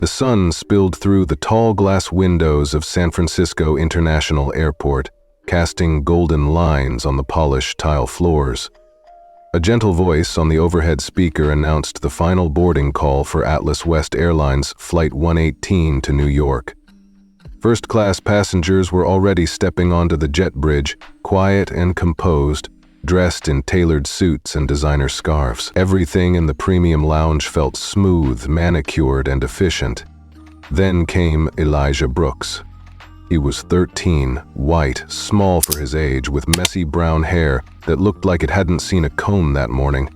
The sun spilled through the tall glass windows of San Francisco International Airport, casting golden lines on the polished tile floors. A gentle voice on the overhead speaker announced the final boarding call for Atlas West Airlines Flight 118 to New York. First-class passengers were already stepping onto the jet bridge, quiet and composed, dressed in tailored suits and designer scarves. Everything in the premium lounge felt smooth, manicured, and efficient. Then came Elijah Brooks. He was 13, white, small for his age, with messy brown hair that looked like it hadn't seen a comb that morning.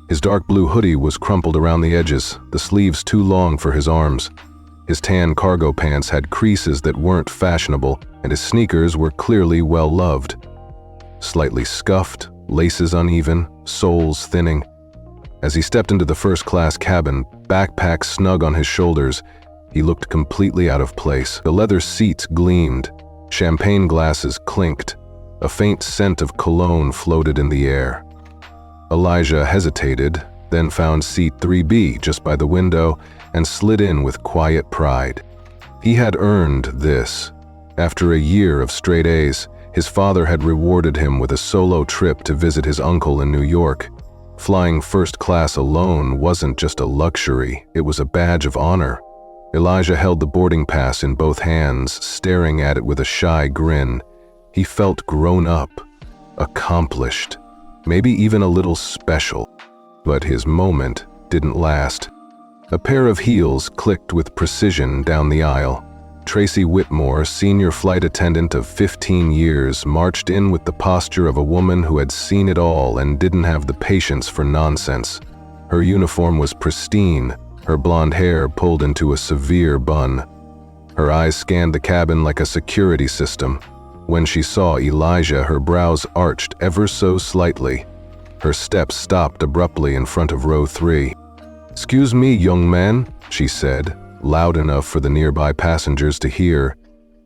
His dark blue hoodie was crumpled around the edges, the sleeves too long for his arms. His tan cargo pants had creases that weren't fashionable, and his sneakers were clearly well-loved. Slightly scuffed, laces uneven, soles thinning. As he stepped into the first-class cabin, backpack snug on his shoulders, he looked completely out of place. The leather seats gleamed, champagne glasses clinked, a faint scent of cologne floated in the air. Elijah hesitated, then found seat 3B just by the window and slid in with quiet pride. He had earned this. After a year of straight A's, his father had rewarded him with a solo trip to visit his uncle in New York. Flying first class alone wasn't just a luxury, it was a badge of honor. Elijah held the boarding pass in both hands, staring at it with a shy grin. He felt grown up, accomplished, maybe even a little special. But his moment didn't last. A pair of heels clicked with precision down the aisle. Tracy Whitmore, senior flight attendant of 15 years, marched in with the posture of a woman who had seen it all and didn't have the patience for nonsense. Her uniform was pristine, her blonde hair pulled into a severe bun. Her eyes scanned the cabin like a security system. When she saw Elijah, her brows arched ever so slightly. Her steps stopped abruptly in front of row 3. "Excuse me, young man," she said, loud enough for the nearby passengers to hear.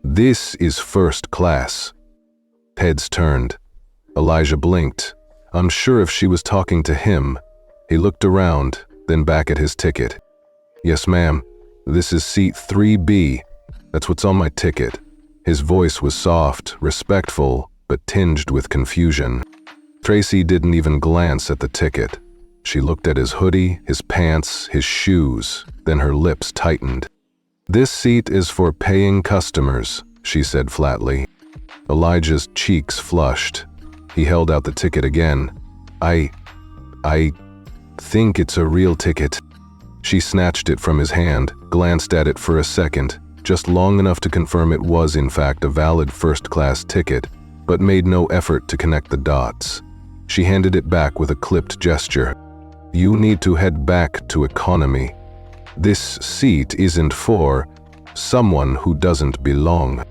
"This is first class." Heads turned. Elijah blinked, unsure if she was talking to him. He looked around, then back at his ticket. "Yes, ma'am. This is seat 3B. That's what's on my ticket." His voice was soft, respectful, but tinged with confusion. Tracy didn't even glance at the ticket. She looked at his hoodie, his pants, his shoes, then her lips tightened. "This seat is for paying customers," she said flatly. Elijah's cheeks flushed. He held out the ticket again. I think it's a real ticket." She snatched it from his hand, glanced at it for a second, just long enough to confirm it was in fact a valid first-class ticket, but made no effort to connect the dots. She handed it back with a clipped gesture. "You need to head back to economy. This seat isn't for someone who doesn't belong."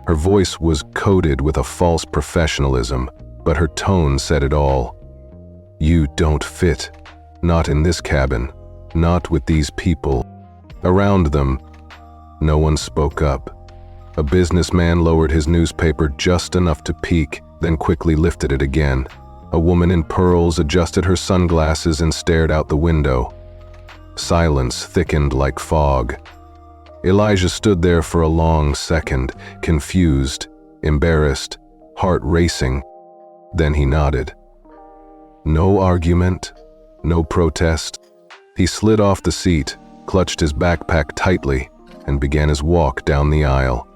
Her voice was coated with a false professionalism, but her tone said it all. "You don't fit. Not in this cabin. Not with these people." Around them, no one spoke up. A businessman lowered his newspaper just enough to peek, then quickly lifted it again. A woman in pearls adjusted her sunglasses and stared out the window. Silence thickened like fog. Elijah stood there for a long second, confused, embarrassed, heart racing. Then he nodded. No argument, no protest. He slid off the seat, clutched his backpack tightly, and began his walk down the aisle.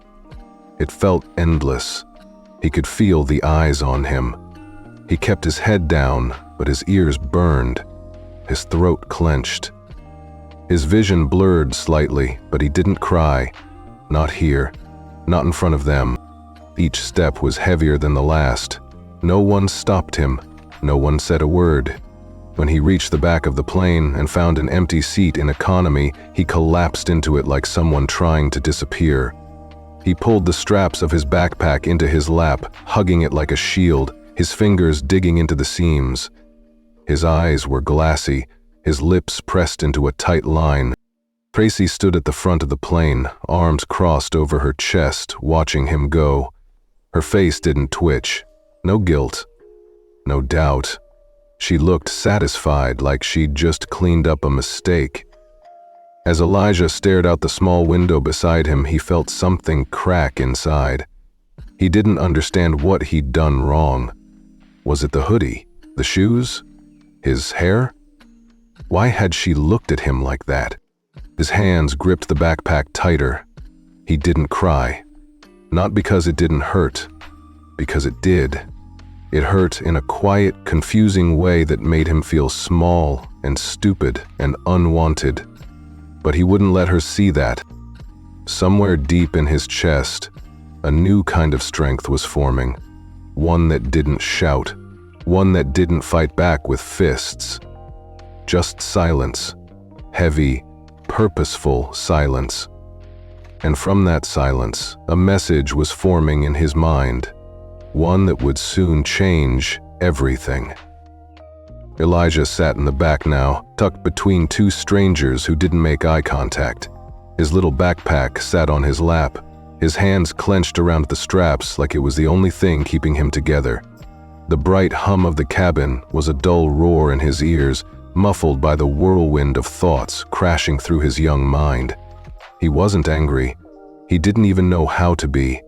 It felt endless. He could feel the eyes on him. He kept his head down, but his ears burned. His throat clenched. His vision blurred slightly, but he didn't cry. Not here. Not in front of them. Each step was heavier than the last. No one stopped him. No one said a word. When he reached the back of the plane and found an empty seat in economy, he collapsed into it like someone trying to disappear. He pulled the straps of his backpack into his lap, hugging it like a shield, his fingers digging into the seams. His eyes were glassy, his lips pressed into a tight line. Tracy stood at the front of the plane, arms crossed over her chest, watching him go. Her face didn't twitch. No guilt. No doubt. She looked satisfied, like she'd just cleaned up a mistake. As Elijah stared out the small window beside him, he felt something crack inside. He didn't understand what he'd done wrong. Was it the hoodie? The shoes? His hair? Why had she looked at him like that? His hands gripped the backpack tighter. He didn't cry. Not because it didn't hurt, because it did. It hurt in a quiet, confusing way that made him feel small and stupid and unwanted. But he wouldn't let her see that. Somewhere deep in his chest, a new kind of strength was forming. One that didn't shout. One that didn't fight back with fists. Just silence. Heavy, purposeful silence. And from that silence, a message was forming in his mind. One that would soon change everything. Elijah sat in the back now, tucked between two strangers who didn't make eye contact. His little backpack sat on his lap, his hands clenched around the straps like it was the only thing keeping him together. The bright hum of the cabin was a dull roar in his ears, muffled by the whirlwind of thoughts crashing through his young mind. He wasn't angry. He didn't even know how to be.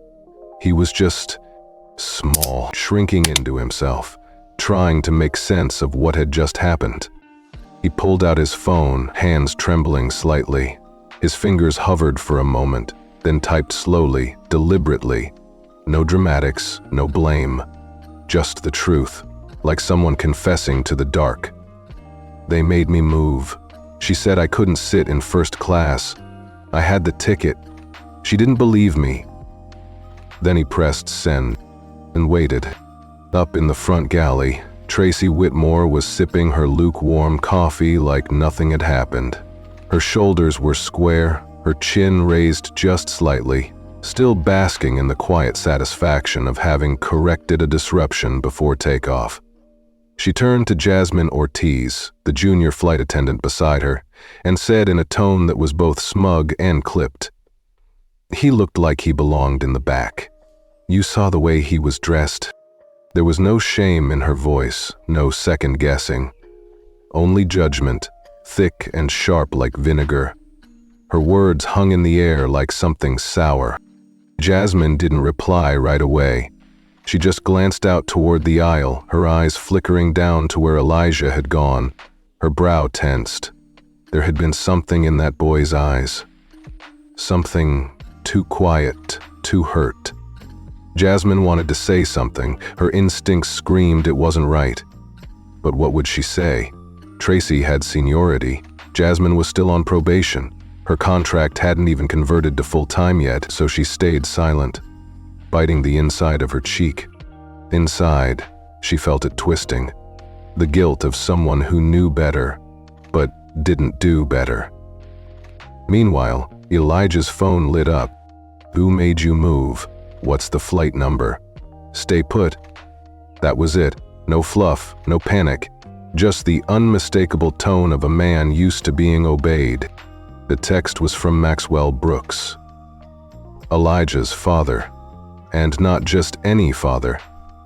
He was just small, shrinking into himself, trying to make sense of what had just happened. He pulled out his phone, hands trembling slightly. His fingers hovered for a moment, then typed slowly, deliberately. No dramatics, no blame. Just the truth, like someone confessing to the dark. They made me move. She said I couldn't sit in first class. I had the ticket. She didn't believe me. Then he pressed send and waited. Up in the front galley, Tracy Whitmore was sipping her lukewarm coffee like nothing had happened. Her shoulders were square, her chin raised just slightly, still basking in the quiet satisfaction of having corrected a disruption before takeoff. She turned to Jasmine Ortiz, the junior flight attendant beside her, and said in a tone that was both smug and clipped, "He looked like he belonged in the back. You saw the way he was dressed." There was no shame in her voice, no second guessing. Only judgment, thick and sharp like vinegar. Her words hung in the air like something sour. Jasmine didn't reply right away. She just glanced out toward the aisle, her eyes flickering down to where Elijah had gone. Her brow tensed. There had been something in that boy's eyes. Something too quiet, too hurt. Jasmine wanted to say something. Her instincts screamed it wasn't right. But what would she say? Tracy had seniority. Jasmine was still on probation. Her contract hadn't even converted to full-time yet, so she stayed silent, biting the inside of her cheek. Inside, she felt it twisting. The guilt of someone who knew better, but didn't do better. Meanwhile, Elijah's phone lit up. "Who made you move? What's the flight number?" "Stay put." That was it. No fluff, no panic. Just the unmistakable tone of a man used to being obeyed. The text was from Maxwell Brooks. Elijah's father. And not just any father.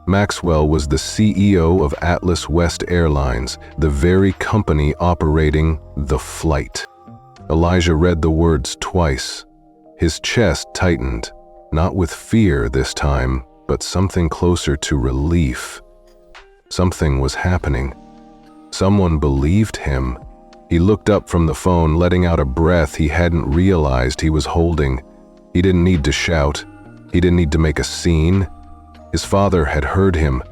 Maxwell was the CEO of Atlas West Airlines, the very company operating the flight. Elijah read the words twice. His chest tightened. Not with fear this time, but something closer to relief. Something was happening. Someone believed him. He looked up from the phone, letting out a breath he hadn't realized he was holding. He didn't need to shout. He didn't need to make a scene. His father had heard him,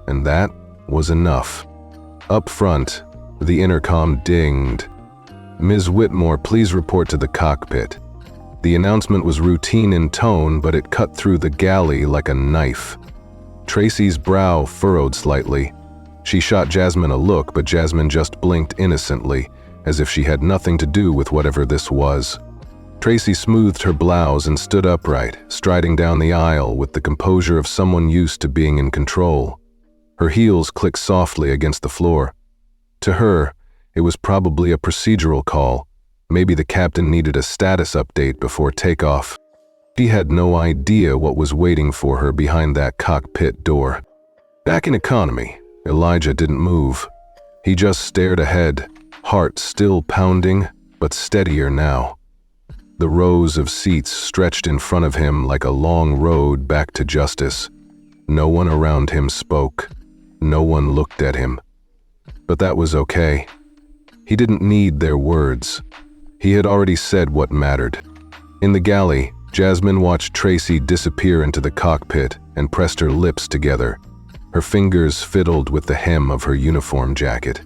and that was enough. Up front, the intercom dinged. "Ms. Whitmore, please report to the cockpit." The announcement was routine in tone, but it cut through the galley like a knife. Tracy's brow furrowed slightly. She shot Jasmine a look, but Jasmine just blinked innocently, as if she had nothing to do with whatever this was. Tracy smoothed her blouse and stood upright, striding down the aisle with the composure of someone used to being in control. Her heels clicked softly against the floor. To her, it was probably a procedural call. Maybe the captain needed a status update before takeoff. She had no idea what was waiting for her behind that cockpit door. Back in economy, Elijah didn't move. He just stared ahead, heart still pounding, but steadier now. The rows of seats stretched in front of him like a long road back to justice. No one around him spoke. No one looked at him. But that was okay. He didn't need their words. He had already said what mattered. In the galley, Jasmine watched Tracy disappear into the cockpit and pressed her lips together. Her fingers fiddled with the hem of her uniform jacket.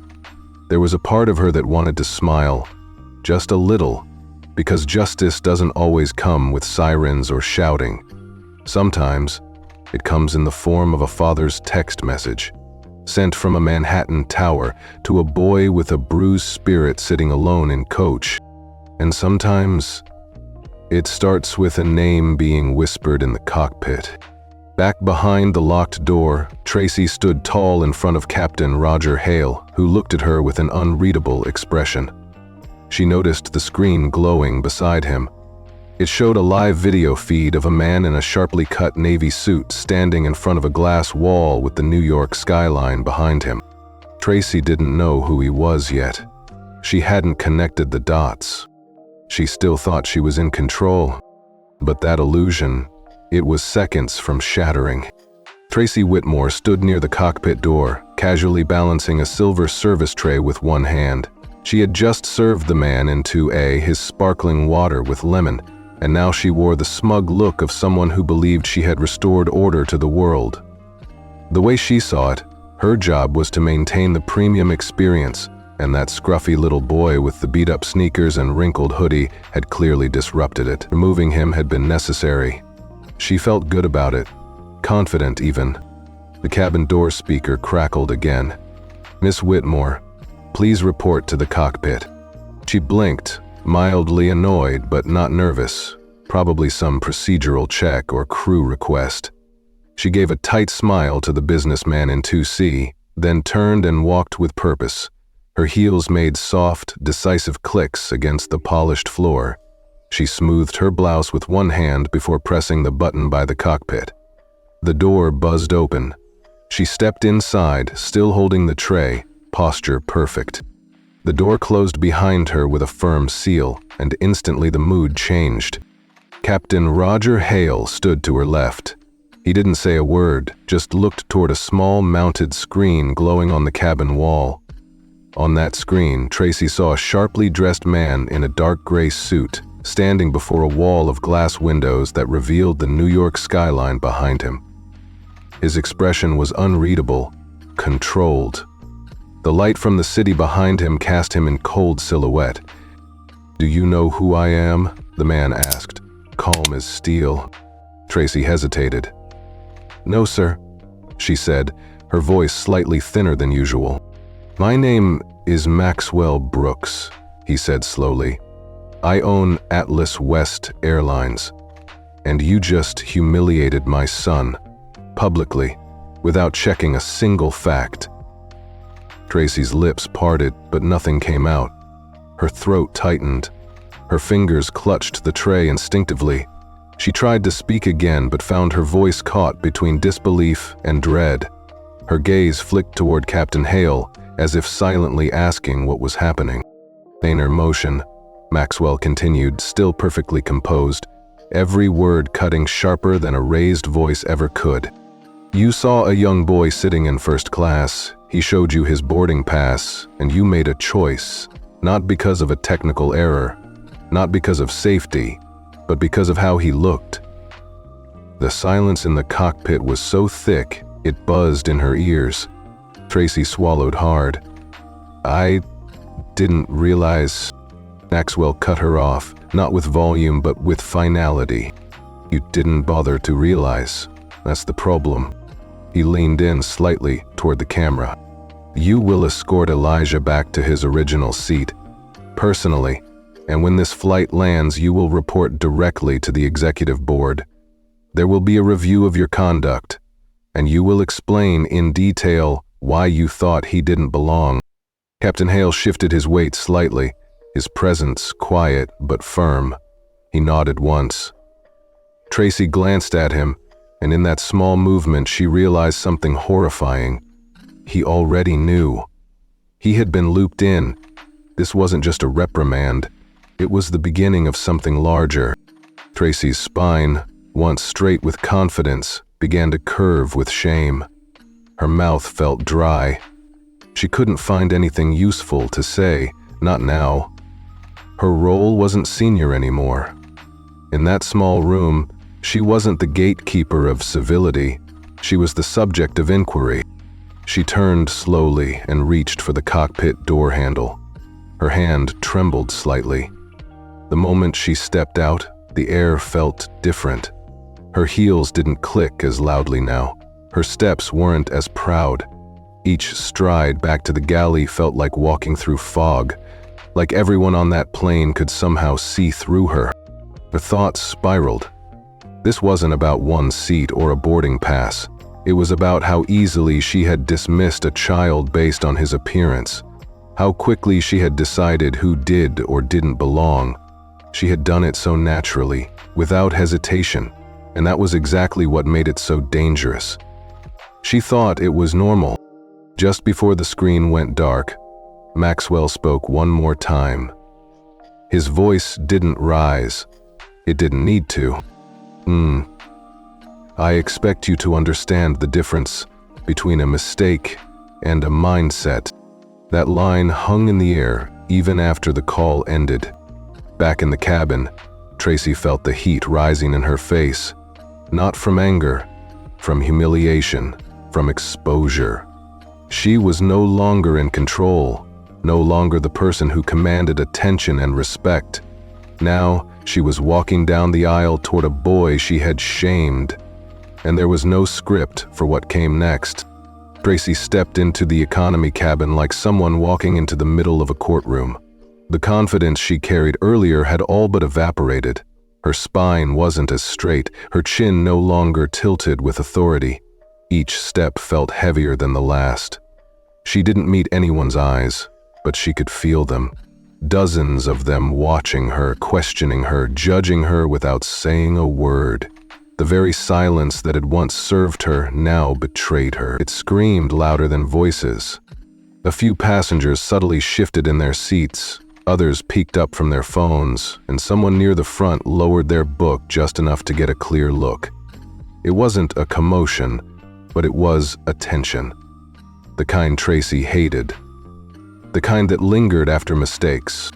There was a part of her that wanted to smile, just a little, because justice doesn't always come with sirens or shouting. Sometimes, it comes in the form of a father's text message, sent from a Manhattan tower to a boy with a bruised spirit sitting alone in coach. And sometimes, it starts with a name being whispered in the cockpit. Back behind the locked door, Tracy stood tall in front of Captain Roger Hale, who looked at her with an unreadable expression. She noticed the screen glowing beside him. It showed a live video feed of a man in a sharply cut navy suit standing in front of a glass wall with the New York skyline behind him. Tracy didn't know who he was yet. She hadn't connected the dots. She still thought she was in control. But that illusion, it was seconds from shattering. Tracy Whitmore stood near the cockpit door, casually balancing a silver service tray with one hand. She had just served the man into his sparkling water with lemon, and now she wore the smug look of someone who believed she had restored order to the world. The way she saw it, her job was to maintain the premium experience, and that scruffy little boy with the beat-up sneakers and wrinkled hoodie had clearly disrupted it. Removing him had been necessary. She felt good about it, confident even. The cabin door speaker crackled again. "Miss Whitmore, please report to the cockpit." She blinked, mildly annoyed but not nervous, probably some procedural check or crew request. She gave a tight smile to the businessman in 2C, then turned and walked with purpose. Her heels made soft, decisive clicks against the polished floor. She smoothed her blouse with one hand before pressing the button by the cockpit. The door buzzed open. She stepped inside, still holding the tray, posture perfect. The door closed behind her with a firm seal, and instantly the mood changed. Captain Roger Hale stood to her left. He didn't say a word, just looked toward a small mounted screen glowing on the cabin wall. On that screen, Tracy saw a sharply dressed man in a dark gray suit, standing before a wall of glass windows that revealed the New York skyline behind him. His expression was unreadable, controlled. The light from the city behind him cast him in cold silhouette. "Do you know who I am?" the man asked, calm as steel. Tracy hesitated. "No, sir," she said, her voice slightly thinner than usual. "My name is Maxwell Brooks," he said slowly. "I own Atlas West Airlines, and you just humiliated my son, publicly, without checking a single fact." Tracy's lips parted, but nothing came out. Her throat tightened. Her fingers clutched the tray instinctively. She tried to speak again, but found her voice caught between disbelief and dread. Her gaze flicked toward Captain Hale, as if silently asking what was happening. Plainer motion, Maxwell continued, still perfectly composed, every word cutting sharper than a raised voice ever could. "You saw a young boy sitting in first class. He showed you his boarding pass, and you made a choice, not because of a technical error, not because of safety, but because of how he looked." The silence in the cockpit was so thick, it buzzed in her ears. Tracy swallowed hard. "I didn't realize..." Maxwell cut her off, not with volume but with finality. "You didn't bother to realize. That's the problem." He leaned in slightly toward the camera. "You will escort Elijah back to his original seat, personally, and when this flight lands, you will report directly to the executive board. There will be a review of your conduct, and you will explain in detail why you thought he didn't belong." Captain Hale shifted his weight slightly, his presence quiet but firm. He nodded once. Tracy glanced at him, and in that small movement she realized something horrifying. He already knew. He had been looped in. This wasn't just a reprimand, It was the beginning of something larger. Tracy's spine, once straight with confidence, began to curve with shame. Her mouth felt dry. She couldn't find anything useful to say, not now. Her role wasn't senior anymore. In that small room, she wasn't the gatekeeper of civility. She was the subject of inquiry. She turned slowly and reached for the cockpit door handle. Her hand trembled slightly. The moment she stepped out, the air felt different. Her heels didn't click as loudly now. Her steps weren't as proud. Each stride back to the galley felt like walking through fog, like everyone on that plane could somehow see through her. Her thoughts spiraled. This wasn't about one seat or a boarding pass. It was about how easily she had dismissed a child based on his appearance, how quickly she had decided who did or didn't belong. She had done it so naturally, without hesitation, and that was exactly what made it so dangerous. She thought it was normal. Just before the screen went dark, Maxwell spoke one more time. His voice didn't rise. It didn't need to. I expect you to understand the difference between a mistake and a mindset. That line hung in the air even after the call ended. Back in the cabin, Tracy felt the heat rising in her face, not from anger, from humiliation, from exposure. She was no longer in control, no longer the person who commanded attention and respect. Now, she was walking down the aisle toward a boy she had shamed, and there was no script for what came next. Tracy stepped into the economy cabin like someone walking into the middle of a courtroom. The confidence she carried earlier had all but evaporated. Her spine wasn't as straight, her chin no longer tilted with authority. Each step felt heavier than the last. She didn't meet anyone's eyes, but she could feel them. Dozens of them watching her, questioning her, judging her without saying a word. The very silence that had once served her now betrayed her. It screamed louder than voices. A few passengers subtly shifted in their seats. Others peeked up from their phones, and someone near the front lowered their book just enough to get a clear look. It wasn't a commotion, but it was a tension. The kind Tracy hated. The kind that lingered after mistakes.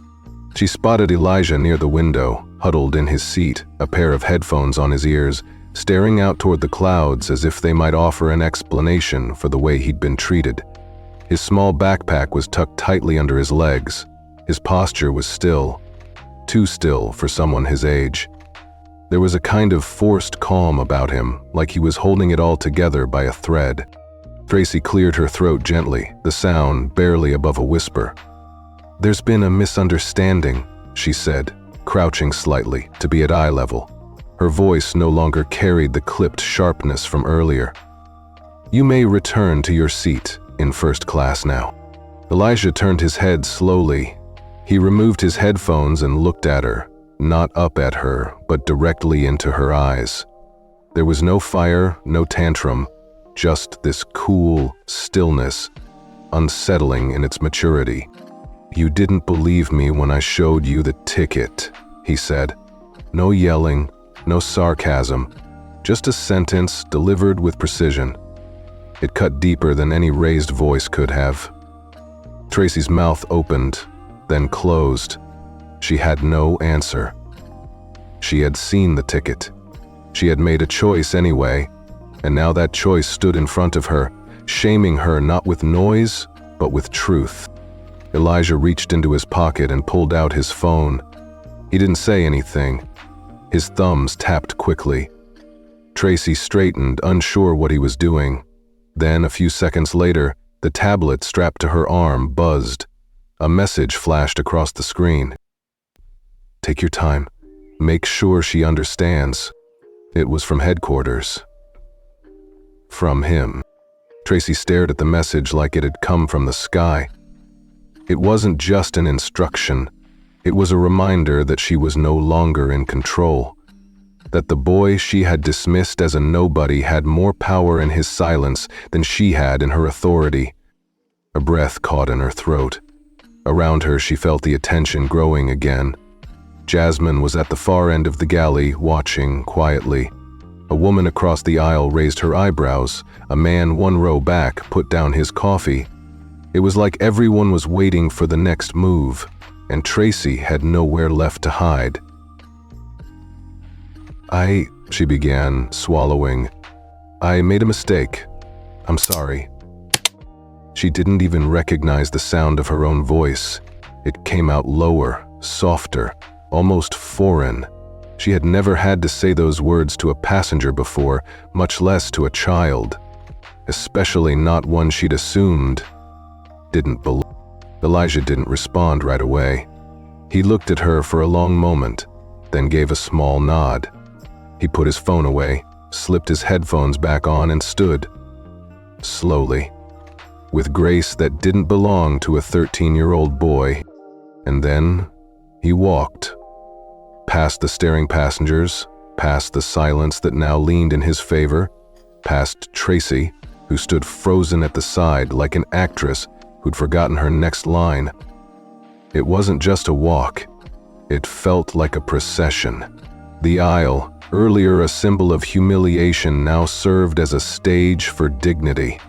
She spotted Elijah near the window, huddled in his seat, a pair of headphones on his ears, staring out toward the clouds as if they might offer an explanation for the way he'd been treated. His small backpack was tucked tightly under his legs. His posture was still, too still for someone his age. There was a kind of forced calm about him, like he was holding it all together by a thread. Tracy cleared her throat gently, the sound barely above a whisper. "There's been a misunderstanding," she said, crouching slightly to be at eye level. Her voice no longer carried the clipped sharpness from earlier. "You may return to your seat in first class now." Elijah turned his head slowly. He removed his headphones and looked at her, not up at her, but directly into her eyes. There was no fire, no tantrum, just this cool stillness, unsettling in its maturity. "You didn't believe me when I showed you the ticket," he said. No yelling, no sarcasm, just a sentence delivered with precision. It cut deeper than any raised voice could have. Tracy's mouth opened, then closed. She had no answer. She had seen the ticket. She had made a choice anyway, and now that choice stood in front of her, shaming her not with noise, but with truth. Elijah reached into his pocket and pulled out his phone. He didn't say anything. His thumbs tapped quickly. Tracy straightened, unsure what he was doing. Then, a few seconds later, the tablet strapped to her arm buzzed. A message flashed across the screen. "Take your time. Make sure she understands." It was from headquarters. From him. Tracy stared at the message like it had come from the sky. It wasn't just an instruction. It was a reminder that she was no longer in control. That the boy she had dismissed as a nobody had more power in his silence than she had in her authority. A breath caught in her throat. Around her she felt the attention growing again. Jasmine was at the far end of the galley, watching quietly. A woman across the aisle raised her eyebrows. A man one row back put down his coffee. It was like everyone was waiting for the next move, and Tracy had nowhere left to hide. She began, swallowing. I made a mistake. I'm sorry. She didn't even recognize the sound of her own voice. It came out lower, softer, almost foreign. She had never had to say those words to a passenger before, much less to a child. Especially not one she'd assumed didn't believe. Elijah didn't respond right away. He looked at her for a long moment, then gave a small nod. He put his phone away, slipped his headphones back on, and stood. Slowly, with grace that didn't belong to a 13-year-old boy. And then he walked. Past the staring passengers, past the silence that now leaned in his favor, past Tracy, who stood frozen at the side like an actress who'd forgotten her next line. It wasn't just a walk. It felt like a procession. The aisle, earlier a symbol of humiliation, now served as a stage for dignity.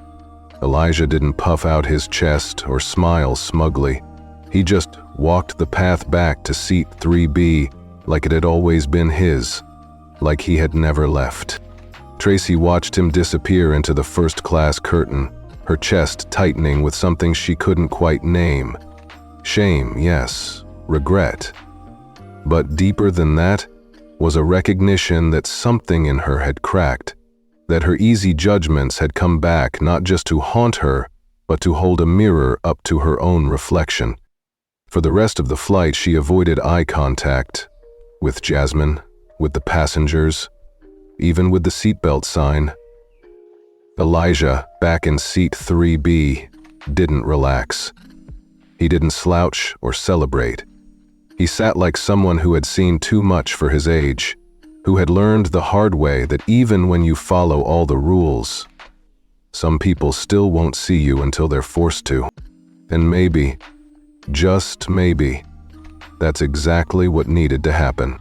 Elijah didn't puff out his chest or smile smugly. He just walked the path back to seat 3B like it had always been his, like he had never left. Tracy watched him disappear into the first-class curtain, her chest tightening with something she couldn't quite name. Shame, yes. Regret. But deeper than that was a recognition that something in her had cracked, that her easy judgments had come back not just to haunt her, but to hold a mirror up to her own reflection. For the rest of the flight, she avoided eye contact with Jasmine, with the passengers, even with the seatbelt sign. Elijah, back in seat 3B, didn't relax. He didn't slouch or celebrate. He sat like someone who had seen too much for his age, who had learned the hard way that even when you follow all the rules, some people still won't see you until they're forced to. And maybe, just maybe, that's exactly what needed to happen.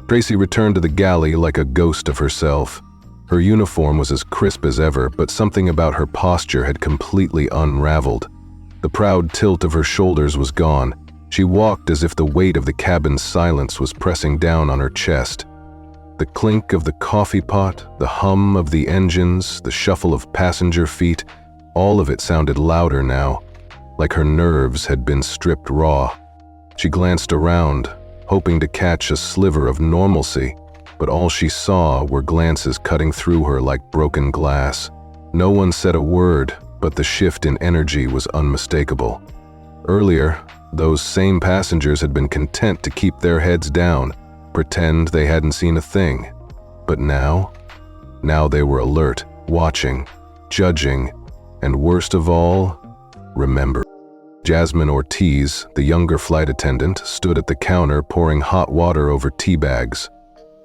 Tracy returned to the galley like a ghost of herself. Her uniform was as crisp as ever, but something about her posture had completely unraveled. The proud tilt of her shoulders was gone. She walked as if the weight of the cabin's silence was pressing down on her chest. The clink of the coffee pot, the hum of the engines, the shuffle of passenger feet, all of it sounded louder now, like her nerves had been stripped raw. She glanced around, hoping to catch a sliver of normalcy, but all she saw were glances cutting through her like broken glass. No one said a word, but the shift in energy was unmistakable. Earlier, those same passengers had been content to keep their heads down, pretend they hadn't seen a thing. But now they were alert, watching, judging, and worst of all, remember. Jasmine Ortiz, the younger flight attendant, stood at the counter pouring hot water over tea bags.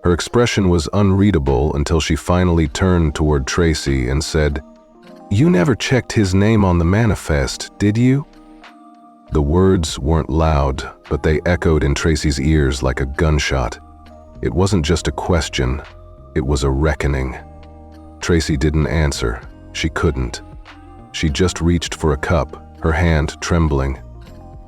Her expression was unreadable until she finally turned toward Tracy and said, "You never checked his name on the manifest, did you?" The words weren't loud, but they echoed in Tracy's ears like a gunshot. It wasn't just a question, it was a reckoning. Tracy didn't answer. She couldn't. She just reached for a cup, her hand trembling.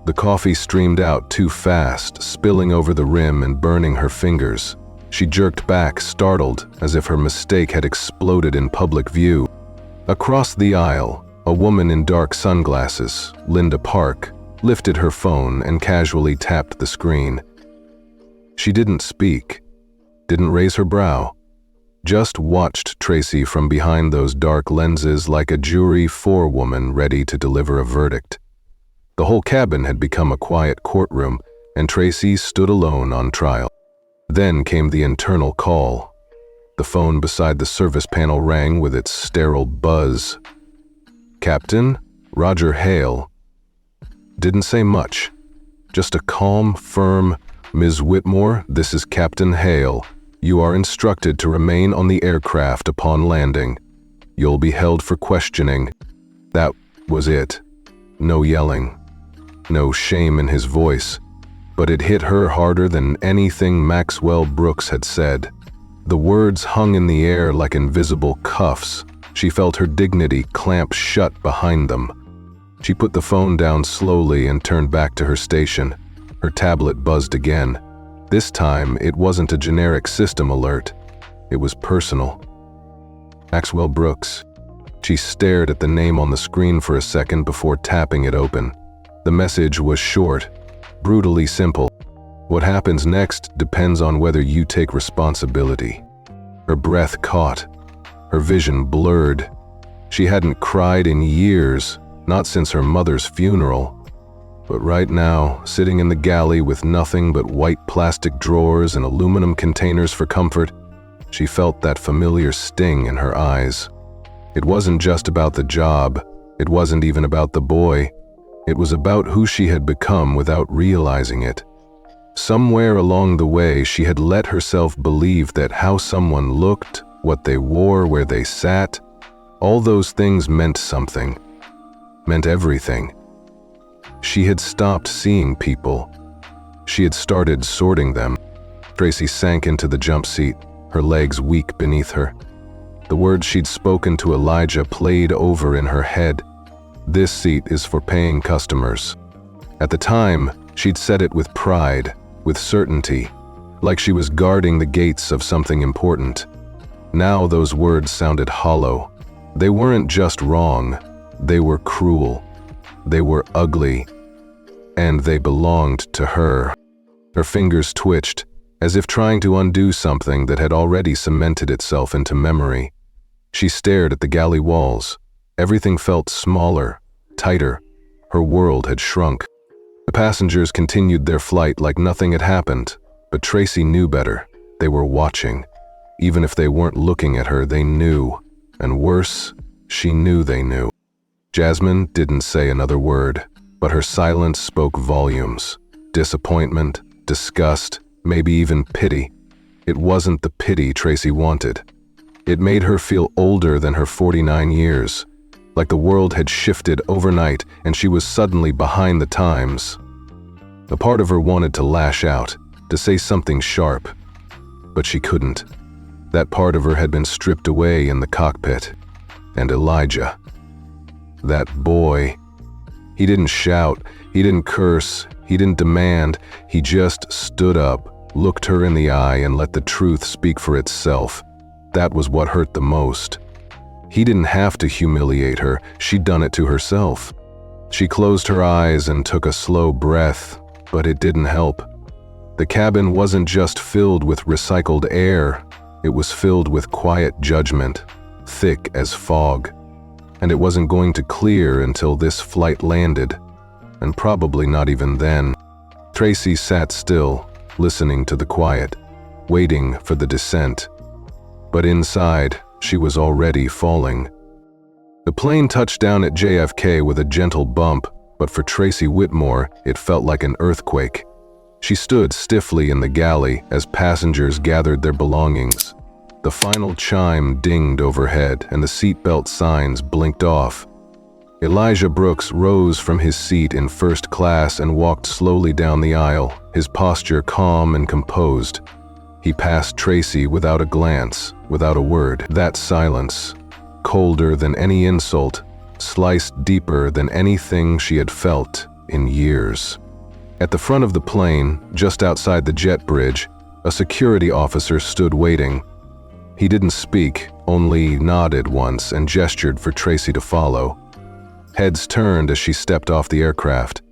The coffee streamed out too fast, spilling over the rim and burning her fingers. She jerked back, startled, as if her mistake had exploded in public view. Across the aisle, a woman in dark sunglasses, Linda Park, lifted her phone and casually tapped the screen. She didn't speak, didn't raise her brow, just watched Tracy from behind those dark lenses like a jury forewoman ready to deliver a verdict. The whole cabin had become a quiet courtroom, and Tracy stood alone on trial. Then came the internal call. The phone beside the service panel rang with its sterile buzz. "Captain, Roger Hale." Didn't say much, just a calm, firm, "Ms. Whitmore, this is Captain Hale. You are instructed to remain on the aircraft upon landing. You'll be held for questioning." That was it. No yelling. No shame in his voice. but it hit her harder than anything Maxwell Brooks had said. The words hung in the air like invisible cuffs. She felt her dignity clamp shut behind them. She put the phone down slowly and turned back to her station. Her tablet buzzed again. This time, it wasn't a generic system alert. It was personal. Maxwell Brooks. She stared at the name on the screen for a second before tapping it open. The message was short, brutally simple. What happens next depends on whether you take responsibility. Her breath caught. Her vision blurred. She hadn't cried in years, not since her mother's funeral. But right now, sitting in the galley with nothing but white plastic drawers and aluminum containers for comfort, she felt that familiar sting in her eyes. It wasn't just about the job. It wasn't even about the boy. It was about who she had become without realizing it. Somewhere along the way, she had let herself believe that how someone looked, what they wore, where they sat, all those things meant something, meant everything. She had stopped seeing people. She had started sorting them. Tracy sank into the jump seat, her legs weak beneath her. The words she'd spoken to Elijah played over in her head. This seat is for paying customers. At the time, she'd said it with pride, with certainty, like she was guarding the gates of something important. Now those words sounded hollow. They weren't just wrong, they were cruel. They were ugly, and they belonged to her. Her fingers twitched, as if trying to undo something that had already cemented itself into memory. She stared at the galley walls. Everything felt smaller, tighter. Her world had shrunk. The passengers continued their flight like nothing had happened, but Tracy knew better. They were watching. Even if they weren't looking at her, they knew. And worse, she knew they knew. Jasmine didn't say another word, but her silence spoke volumes. Disappointment, disgust, maybe even pity. It wasn't the pity Tracy wanted. It made her feel older than her 49 years, like the world had shifted overnight and she was suddenly behind the times. A part of her wanted to lash out, to say something sharp, but she couldn't. That part of her had been stripped away in the cockpit. And Elijah. That boy. He didn't shout, he didn't curse, he didn't demand, he just stood up, looked her in the eye and let the truth speak for itself. That was what hurt the most. He didn't have to humiliate her, she'd done it to herself. She closed her eyes and took a slow breath, but it didn't help. The cabin wasn't just filled with recycled air, it was filled with quiet judgment, thick as fog. And it wasn't going to clear until this flight landed, and probably not even then. Tracy sat still, listening to the quiet, waiting for the descent. But inside, she was already falling. The plane touched down at JFK with a gentle bump, but for Tracy Whitmore, it felt like an earthquake. She stood stiffly in the galley as passengers gathered their belongings. The final chime dinged overhead and the seatbelt signs blinked off. Elijah Brooks rose from his seat in first class and walked slowly down the aisle, his posture calm and composed. He passed Tracy without a glance, without a word. That silence, colder than any insult, sliced deeper than anything she had felt in years. At the front of the plane, just outside the jet bridge, a security officer stood waiting. He didn't speak, only nodded once and gestured for Tracy to follow. Heads turned as she stepped off the aircraft.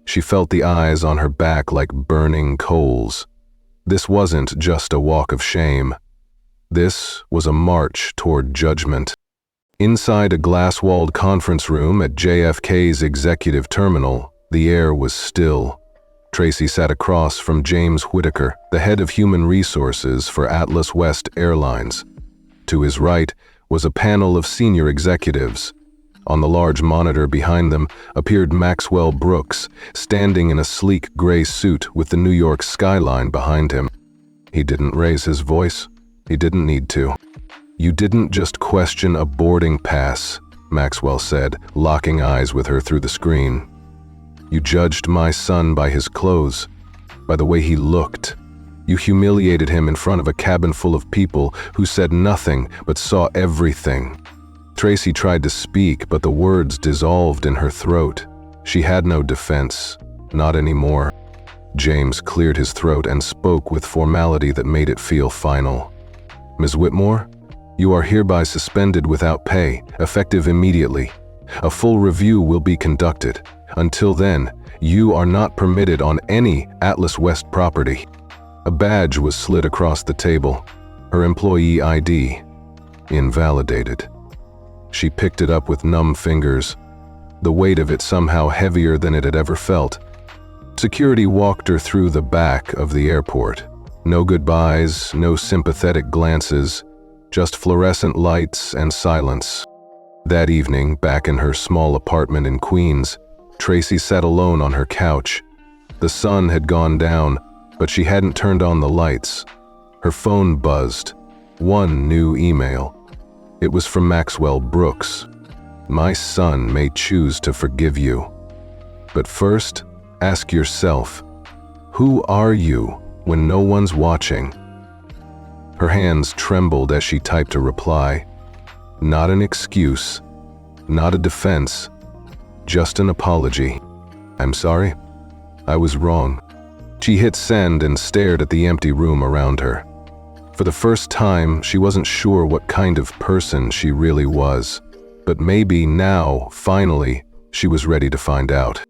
She felt the eyes on her back like burning coals. This wasn't just a walk of shame. This was a march toward judgment. Inside a glass-walled conference room at JFK's executive terminal, the air was still. Tracy sat across from James Whitaker, the head of human resources for Atlas West Airlines. To his right was a panel of senior executives. On the large monitor behind them appeared Maxwell Brooks, standing in a sleek gray suit with the New York skyline behind him. He didn't raise his voice. He didn't need to. "You didn't just question a boarding pass," Maxwell said, locking eyes with her through the screen. "You judged my son by his clothes. by the way he looked. You humiliated him in front of a cabin full of people who said nothing but saw everything. Tracy tried to speak, but the words dissolved in her throat. She had no defense, not anymore. James cleared his throat and spoke with formality that made it feel final. "Ms. Whitmore, you are hereby suspended without pay, effective immediately. A full review will be conducted. Until then, you are not permitted on any Atlas West property." A badge was slid across the table, her employee ID. Invalidated. She picked it up with numb fingers, the weight of it somehow heavier than it had ever felt. Security walked her through the back of the airport. No goodbyes, no sympathetic glances, just fluorescent lights and silence. That evening, back in her small apartment in Queens, Tracy sat alone on her couch. The sun had gone down, but she hadn't turned on the lights. Her phone buzzed. One new email. It was from Maxwell Brooks. "My son may choose to forgive you. But first, ask yourself, who are you when no one's watching?" Her hands trembled as she typed a reply. Not an excuse, not a defense, just an apology. "I'm sorry. I was wrong." She hit send and stared at the empty room around her. For the first time, she wasn't sure what kind of person she really was. But maybe now, finally, she was ready to find out.